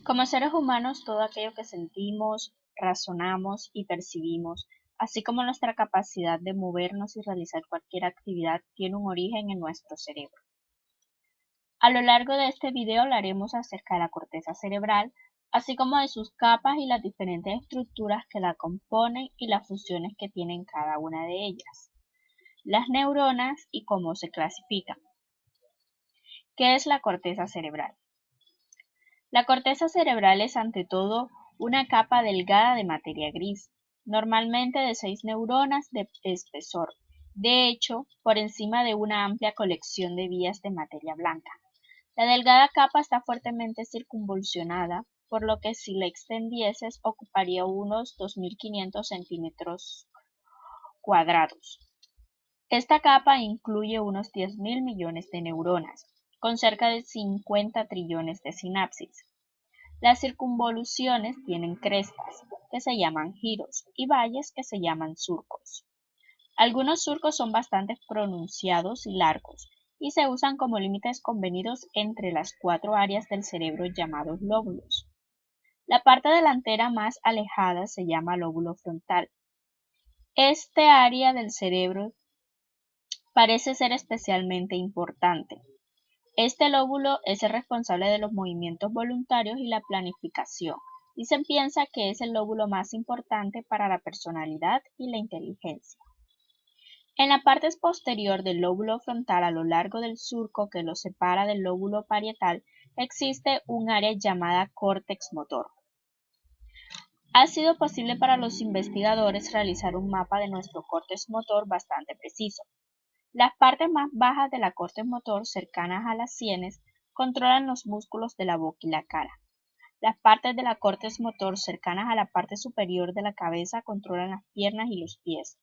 Como seres humanos, todo aquello que sentimos, razonamos y percibimos, así como nuestra capacidad de movernos y realizar cualquier actividad, tiene un origen en nuestro cerebro. A lo largo de este video hablaremos acerca de la corteza cerebral, así como de sus capas y las diferentes estructuras que la componen y las funciones que tienen cada una de ellas, las neuronas y cómo se clasifican. ¿Qué es la corteza cerebral? La corteza cerebral es ante todo una capa delgada de materia gris, normalmente de 6 neuronas de espesor, de hecho, por encima de una amplia colección de vías de materia blanca. La delgada capa está fuertemente circunvolucionada, por lo que si la extendieses ocuparía unos 2.500 centímetros cuadrados. Esta capa incluye unos 10.000 millones de neuronas, con cerca de 50 trillones de sinapsis. Las circunvoluciones tienen crestas, que se llaman giros, y valles, que se llaman surcos. Algunos surcos son bastante pronunciados y largos, y se usan como límites convenidos entre las 4 áreas del cerebro llamados lóbulos. La parte delantera más alejada se llama lóbulo frontal. Este área del cerebro parece ser especialmente importante. Este lóbulo es el responsable de los movimientos voluntarios y la planificación, y se piensa que es el lóbulo más importante para la personalidad y la inteligencia. En la parte posterior del lóbulo frontal, a lo largo del surco que lo separa del lóbulo parietal, existe un área llamada córtex motor. Ha sido posible para los investigadores realizar un mapa de nuestro córtex motor bastante preciso. Las partes más bajas de la córtex motor, cercanas a las sienes, controlan los músculos de la boca y la cara. Las partes de la córtex motor cercanas a la parte superior de la cabeza controlan las piernas y los pies.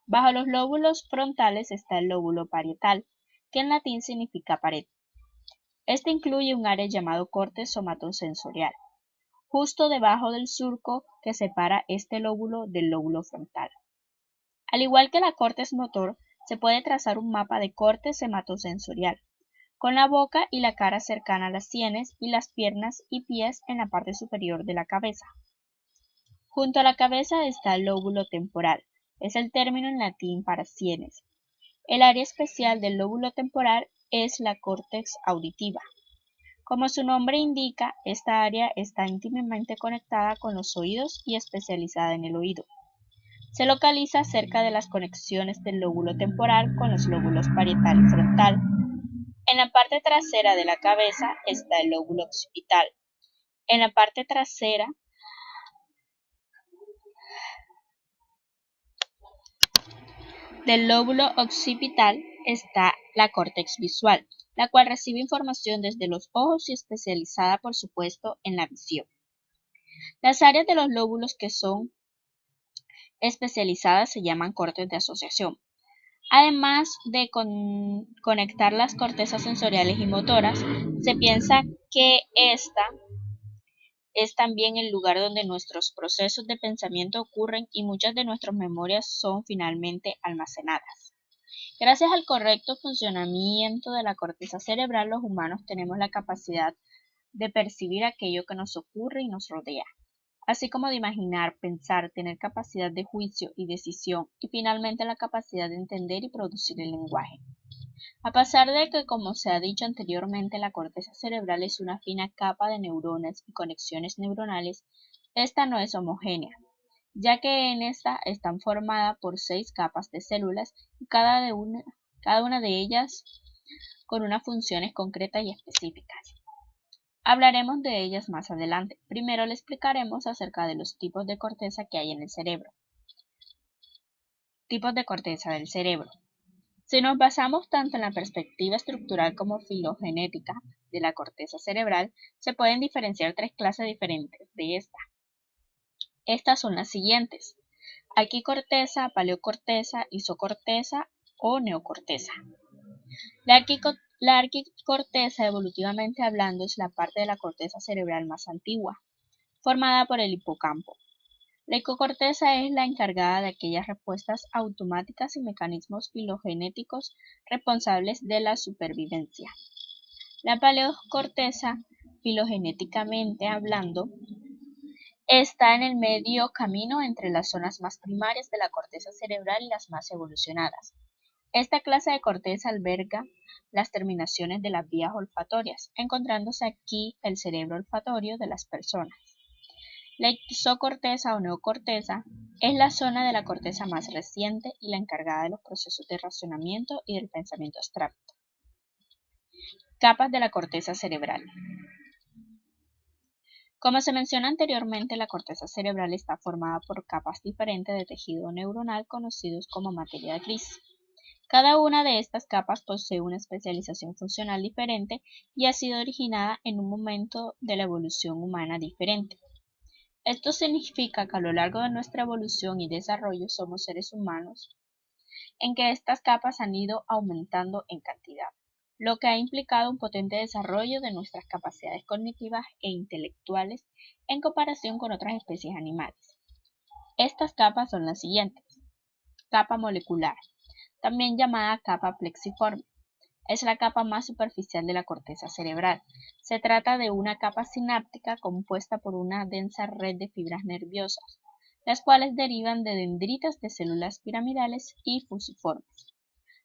Bajo los lóbulos frontales está el lóbulo parietal, que en latín significa pared. Este incluye un área llamado córtex somatosensorial, justo debajo del surco que separa este lóbulo del lóbulo frontal. Al igual que la córtex motor, se puede trazar un mapa de córtex hematosensorial, con la boca y la cara cercana a las sienes y las piernas y pies en la parte superior de la cabeza. Junto a la cabeza está el lóbulo temporal, es el término en latín para sienes. El área especial del lóbulo temporal es la córtex auditiva. Como su nombre indica, esta área está íntimamente conectada con los oídos y especializada en el oído. Se localiza cerca de las conexiones del lóbulo temporal con los lóbulos parietal y frontal. En la parte trasera de la cabeza está el lóbulo occipital. En la parte trasera del lóbulo occipital está la córtex visual, la cual recibe información desde los ojos y especializada, por supuesto, en la visión. Las áreas de los lóbulos que son especializadas se llaman cortes de asociación. Además de conectar las cortezas sensoriales y motoras, se piensa que esta es también el lugar donde nuestros procesos de pensamiento ocurren y muchas de nuestras memorias son finalmente almacenadas. Gracias al correcto funcionamiento de la corteza cerebral, los humanos tenemos la capacidad de percibir aquello que nos ocurre y nos rodea, así como de imaginar, pensar, tener capacidad de juicio y decisión, y finalmente la capacidad de entender y producir el lenguaje. A pesar de que, como se ha dicho anteriormente, la corteza cerebral es una fina capa de neuronas y conexiones neuronales, esta no es homogénea, ya que en esta están formadas por 6 capas de células y cada una de ellas con unas funciones concretas y específicas. Hablaremos de ellas más adelante. Primero le explicaremos acerca de los tipos de corteza que hay en el cerebro. Tipos de corteza del cerebro. Si nos basamos tanto en la perspectiva estructural como filogenética de la corteza cerebral, se pueden diferenciar 3 clases diferentes de esta. Estas son las siguientes: arquicorteza, paleocorteza, isocorteza o neocorteza. La arquicorteza, evolutivamente hablando, es la parte de la corteza cerebral más antigua, formada por el hipocampo. La isocorteza es la encargada de aquellas respuestas automáticas y mecanismos filogenéticos responsables de la supervivencia. La paleocorteza filogenéticamente hablando, está en el medio camino entre las zonas más primarias de la corteza cerebral y las más evolucionadas. Esta clase de corteza alberga las terminaciones de las vías olfatorias, encontrándose aquí el cerebro olfatorio de las personas. La isocorteza o neocorteza es la zona de la corteza más reciente y la encargada de los procesos de razonamiento y del pensamiento abstracto. Capas de la corteza cerebral. Como se menciona anteriormente, la corteza cerebral está formada por capas diferentes de tejido neuronal conocidos como materia gris. Cada una de estas capas posee una especialización funcional diferente y ha sido originada en un momento de la evolución humana diferente. Esto significa que a lo largo de nuestra evolución y desarrollo somos seres humanos en que estas capas han ido aumentando en cantidad, lo que ha implicado un potente desarrollo de nuestras capacidades cognitivas e intelectuales en comparación con otras especies animales. Estas capas son las siguientes. Capa molecular, también llamada capa plexiforme. Es la capa más superficial de la corteza cerebral. Se trata de una capa sináptica compuesta por una densa red de fibras nerviosas, las cuales derivan de dendritas de células piramidales y fusiformes.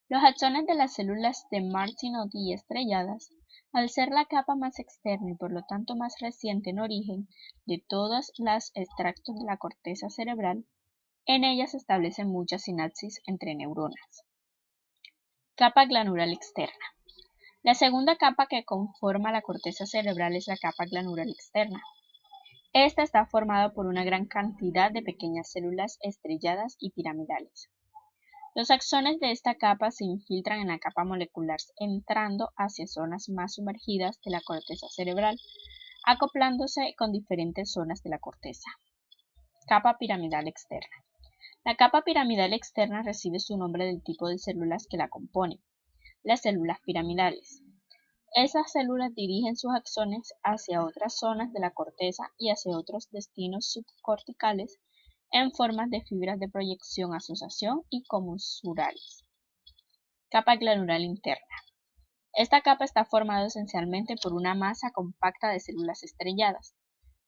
Los axones de las células de Martinotti y estrelladas, al ser la capa más externa y por lo tanto más reciente en origen de todos los extractos de la corteza cerebral, en ellas se establecen muchas sinapsis entre neuronas. Capa glanular externa. La segunda capa que conforma la corteza cerebral es la capa glanular externa. Esta está formada por una gran cantidad de pequeñas células estrelladas y piramidales. Los axones de esta capa se infiltran en la capa molecular entrando hacia zonas más sumergidas de la corteza cerebral, acoplándose con diferentes zonas de la corteza. Capa piramidal externa. La capa piramidal externa recibe su nombre del tipo de células que la componen, las células piramidales. Esas células dirigen sus axones hacia otras zonas de la corteza y hacia otros destinos subcorticales en formas de fibras de proyección, asociación y comisurales. Capa glanular interna. Esta capa está formada esencialmente por una masa compacta de células estrelladas,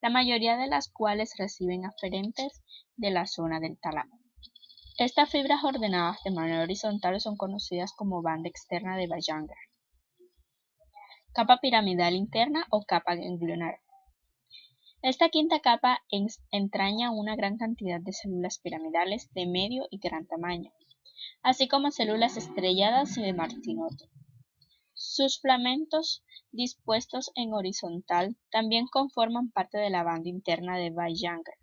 la mayoría de las cuales reciben aferentes de la zona del tálamo. Estas fibras ordenadas de manera horizontal son conocidas como banda externa de Wegener. Capa piramidal interna o capa ganglionar. Esta quinta capa entraña una gran cantidad de células piramidales de medio y gran tamaño, así como células estrelladas y de Martinotti. Sus filamentos dispuestos en horizontal también conforman parte de la banda interna de Wegener.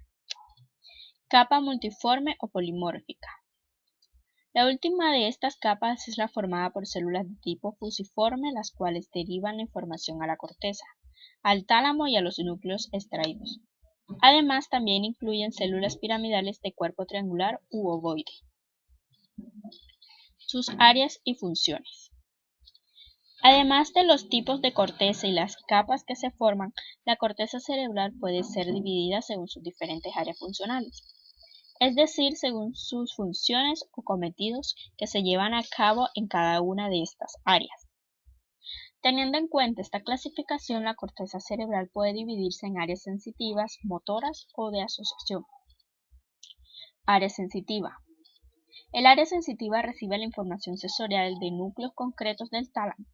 Capa multiforme o polimórfica. La última de estas capas es la formada por células de tipo fusiforme, las cuales derivan la información a la corteza, al tálamo y a los núcleos extraídos. Además, también incluyen células piramidales de cuerpo triangular u ovoide. Sus áreas y funciones. Además de los tipos de corteza y las capas que se forman, la corteza cerebral puede ser dividida según sus diferentes áreas funcionales, es decir, según sus funciones o cometidos que se llevan a cabo en cada una de estas áreas. Teniendo en cuenta esta clasificación, la corteza cerebral puede dividirse en áreas sensitivas, motoras o de asociación. Área sensitiva. El área sensitiva recibe la información sensorial de núcleos concretos del tálamo.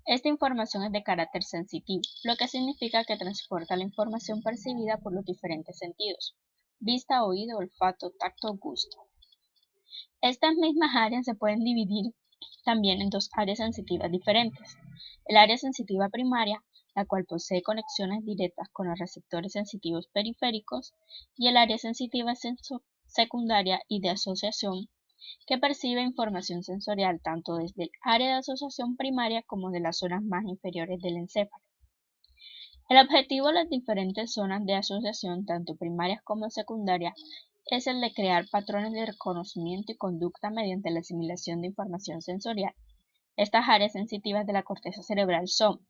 Esta información es de carácter sensitivo, lo que significa que transporta la información percibida por los diferentes sentidos: vista, oído, olfato, tacto, gusto. Estas mismas áreas se pueden dividir también en dos áreas sensitivas diferentes. El área sensitiva primaria, la cual posee conexiones directas con los receptores sensitivos periféricos, y el área sensitiva secundaria y de asociación, que percibe información sensorial tanto desde el área de asociación primaria como de las zonas más inferiores del encéfalo. El objetivo de las diferentes zonas de asociación, tanto primarias como secundarias, es el de crear patrones de reconocimiento y conducta mediante la asimilación de información sensorial. Estas áreas sensitivas de la corteza cerebral son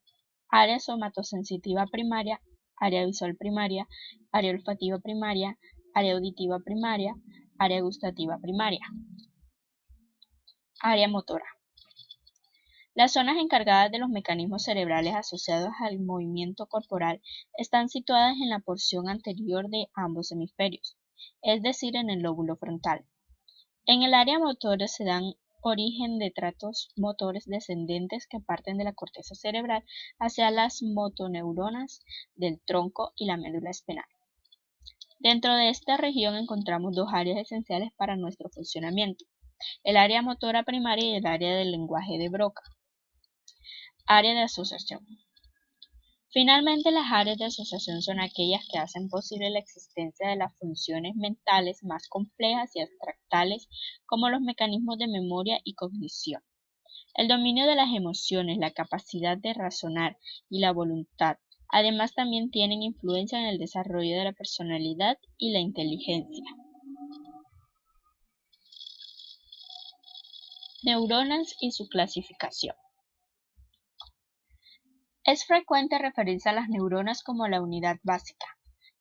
área somatosensitiva primaria, área visual primaria, área olfativa primaria, área auditiva primaria, área gustativa primaria. Área motora. Las zonas encargadas de los mecanismos cerebrales asociados al movimiento corporal están situadas en la porción anterior de ambos hemisferios, es decir, en el lóbulo frontal. En el área motora se dan origen de tractos motores descendentes que parten de la corteza cerebral hacia las motoneuronas del tronco y la médula espinal. Dentro de esta región encontramos dos áreas esenciales para nuestro funcionamiento: el área motora primaria y el área del lenguaje de Broca. Área de asociación. Finalmente, las áreas de asociación son aquellas que hacen posible la existencia de las funciones mentales más complejas y abstractales, como los mecanismos de memoria y cognición. El dominio de las emociones, la capacidad de razonar y la voluntad, además, también tienen influencia en el desarrollo de la personalidad y la inteligencia. Neuronas y su clasificación. Es frecuente referirse a las neuronas como la unidad básica,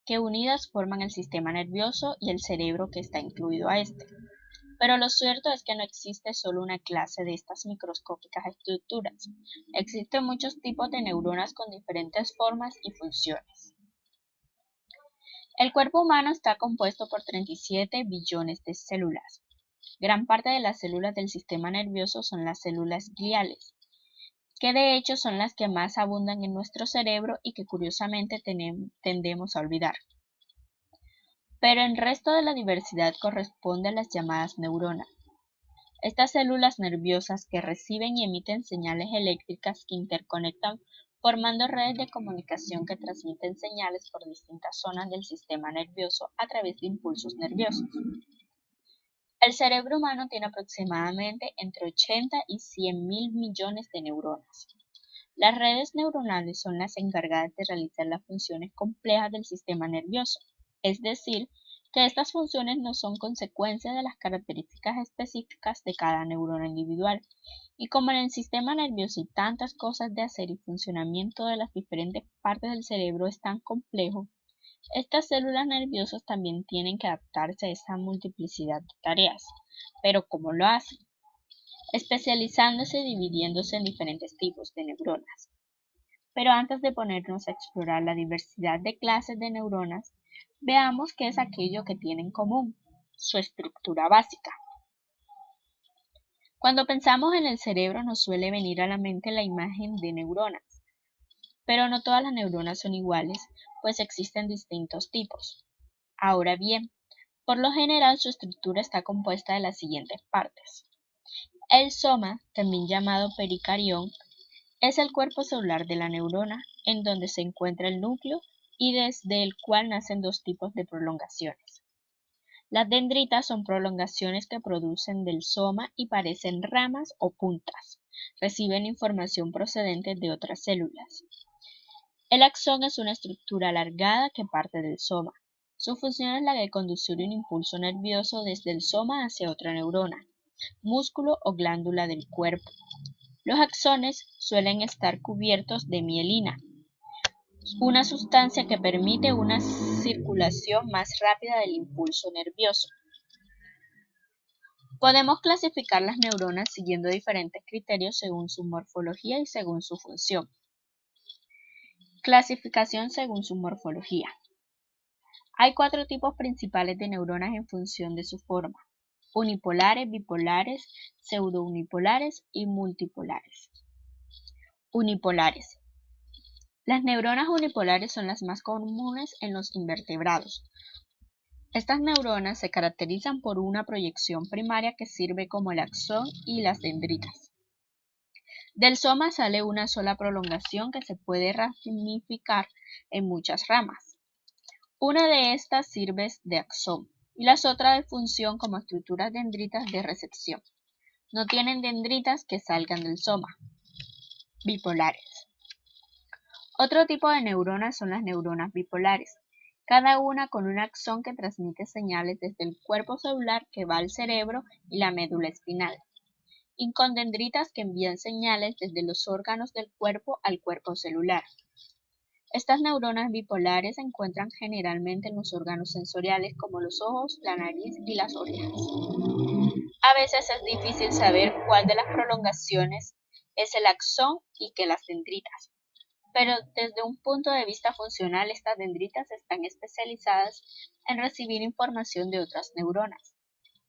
que unidas forman el sistema nervioso y el cerebro que está incluido a este. Pero lo cierto es que no existe solo una clase de estas microscópicas estructuras. Existen muchos tipos de neuronas con diferentes formas y funciones. El cuerpo humano está compuesto por 37 billones de células. Gran parte de las células del sistema nervioso son las células gliales, que de hecho son las que más abundan en nuestro cerebro y que curiosamente tendemos a olvidar. Pero el resto de la diversidad corresponde a las llamadas neuronas. Estas células nerviosas que reciben y emiten señales eléctricas que interconectan formando redes de comunicación que transmiten señales por distintas zonas del sistema nervioso a través de impulsos nerviosos. El cerebro humano tiene aproximadamente entre 80 y 100.000 millones de neuronas. Las redes neuronales son las encargadas de realizar las funciones complejas del sistema nervioso, es decir, que estas funciones no son consecuencia de las características específicas de cada neurona individual, y como en el sistema nervioso hay tantas cosas de hacer y funcionamiento de las diferentes partes del cerebro es tan complejo, estas células nerviosas también tienen que adaptarse a esa multiplicidad de tareas. Pero ¿cómo lo hacen? Especializándose y dividiéndose en diferentes tipos de neuronas. Pero antes de ponernos a explorar la diversidad de clases de neuronas, veamos qué es aquello que tienen en común, su estructura básica. Cuando pensamos en el cerebro nos suele venir a la mente la imagen de neuronas, pero no todas las neuronas son iguales, pues existen distintos tipos. Ahora bien, por lo general su estructura está compuesta de las siguientes partes. El soma, también llamado pericarión, es el cuerpo celular de la neurona, en donde se encuentra el núcleo y desde el cual nacen dos tipos de prolongaciones. Las dendritas son prolongaciones que producen del soma y parecen ramas o puntas. Reciben información procedente de otras células. El axón es una estructura alargada que parte del soma. Su función es la de conducir un impulso nervioso desde el soma hacia otra neurona, músculo o glándula del cuerpo. Los axones suelen estar cubiertos de mielina, una sustancia que permite una circulación más rápida del impulso nervioso. Podemos clasificar las neuronas siguiendo diferentes criterios según su morfología y según su función. Clasificación según su morfología. Hay 4 tipos principales de neuronas en función de su forma: unipolares, bipolares, pseudounipolares y multipolares. Unipolares. Las neuronas unipolares son las más comunes en los invertebrados. Estas neuronas se caracterizan por una proyección primaria que sirve como el axón y las dendritas. Del soma sale una sola prolongación que se puede ramificar en muchas ramas. Una de estas sirve de axón y las otras de función como estructuras dendritas de recepción. No tienen dendritas que salgan del soma. Bipolares. Otro tipo de neuronas son las neuronas bipolares, cada una con un axón que transmite señales desde el cuerpo celular que va al cerebro y la médula espinal, y con dendritas que envían señales desde los órganos del cuerpo al cuerpo celular. Estas neuronas bipolares se encuentran generalmente en los órganos sensoriales como los ojos, la nariz y las orejas. A veces es difícil saber cuál de las prolongaciones es el axón y que las dendritas. Pero desde un punto de vista funcional, estas dendritas están especializadas en recibir información de otras neuronas,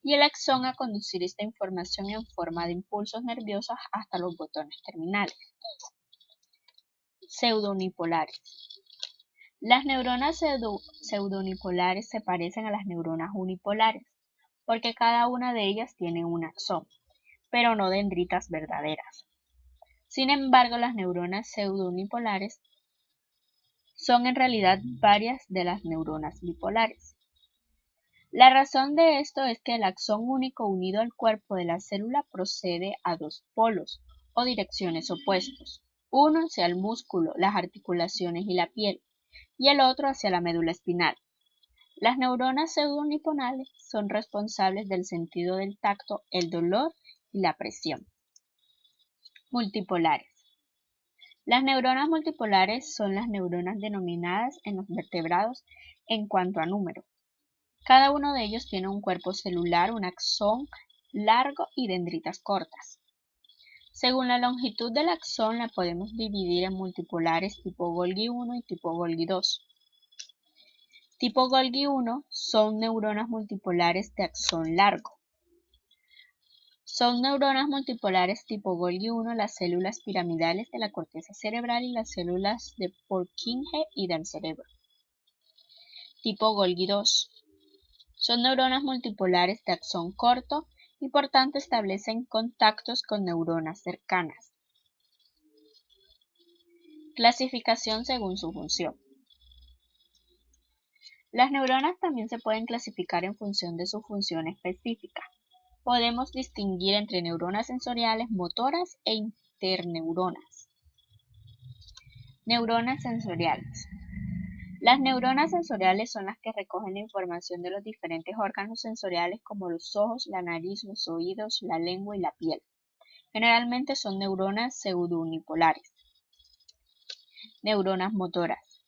y el axón a conducir esta información en forma de impulsos nerviosos hasta los botones terminales. Pseudounipolares. Las neuronas pseudounipolares se parecen a las neuronas unipolares, porque cada una de ellas tiene un axón, pero no dendritas verdaderas. Sin embargo, las neuronas pseudounipolares son en realidad varias de las neuronas bipolares. La razón de esto es que el axón único unido al cuerpo de la célula procede a dos polos o direcciones opuestos, uno hacia el músculo, las articulaciones y la piel, y el otro hacia la médula espinal. Las neuronas pseudounipolares son responsables del sentido del tacto, el dolor y la presión. Multipolares. Las neuronas multipolares son las neuronas denominadas en los vertebrados en cuanto a número. Cada uno de ellos tiene un cuerpo celular, un axón largo y dendritas cortas. Según la longitud del axón la podemos dividir en multipolares tipo Golgi 1 y tipo Golgi 2. Tipo Golgi 1 son neuronas multipolares de axón largo. Son neuronas multipolares tipo Golgi 1 las células piramidales de la corteza cerebral y las células de Purkinje y del cerebro. Tipo Golgi 2. Son neuronas multipolares de axón corto y por tanto establecen contactos con neuronas cercanas. Clasificación según su función. Las neuronas también se pueden clasificar en función de su función específica. Podemos distinguir entre neuronas sensoriales, motoras e interneuronas. Neuronas sensoriales. Las neuronas sensoriales son las que recogen la información de los diferentes órganos sensoriales como los ojos, la nariz, los oídos, la lengua y la piel. Generalmente son neuronas pseudounipolares. Neuronas motoras.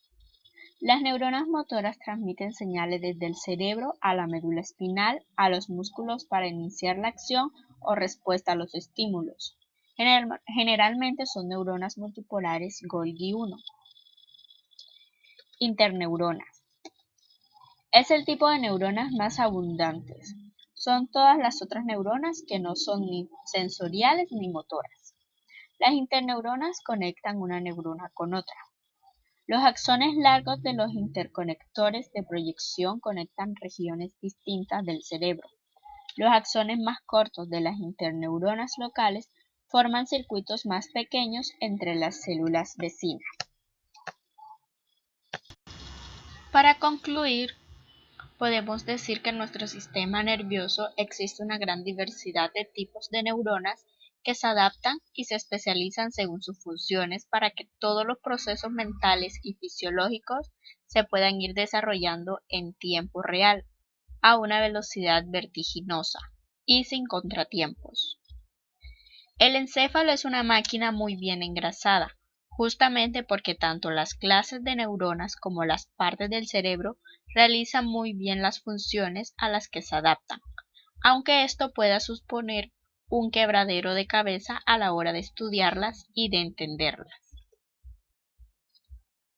Las neuronas motoras transmiten señales desde el cerebro a la médula espinal, a los músculos para iniciar la acción o respuesta a los estímulos. Generalmente son neuronas multipolares Golgi 1. Interneuronas. Es el tipo de neuronas más abundantes. Son todas las otras neuronas que no son ni sensoriales ni motoras. Las interneuronas conectan una neurona con otra. Los axones largos de los interconectores de proyección conectan regiones distintas del cerebro. Los axones más cortos de las interneuronas locales forman circuitos más pequeños entre las células vecinas. Para concluir, podemos decir que en nuestro sistema nervioso existe una gran diversidad de tipos de neuronas que se adaptan y se especializan según sus funciones para que todos los procesos mentales y fisiológicos se puedan ir desarrollando en tiempo real, a una velocidad vertiginosa y sin contratiempos. El encéfalo es una máquina muy bien engrasada, justamente porque tanto las clases de neuronas como las partes del cerebro realizan muy bien las funciones a las que se adaptan, aunque esto pueda suponer un quebradero de cabeza a la hora de estudiarlas y de entenderlas.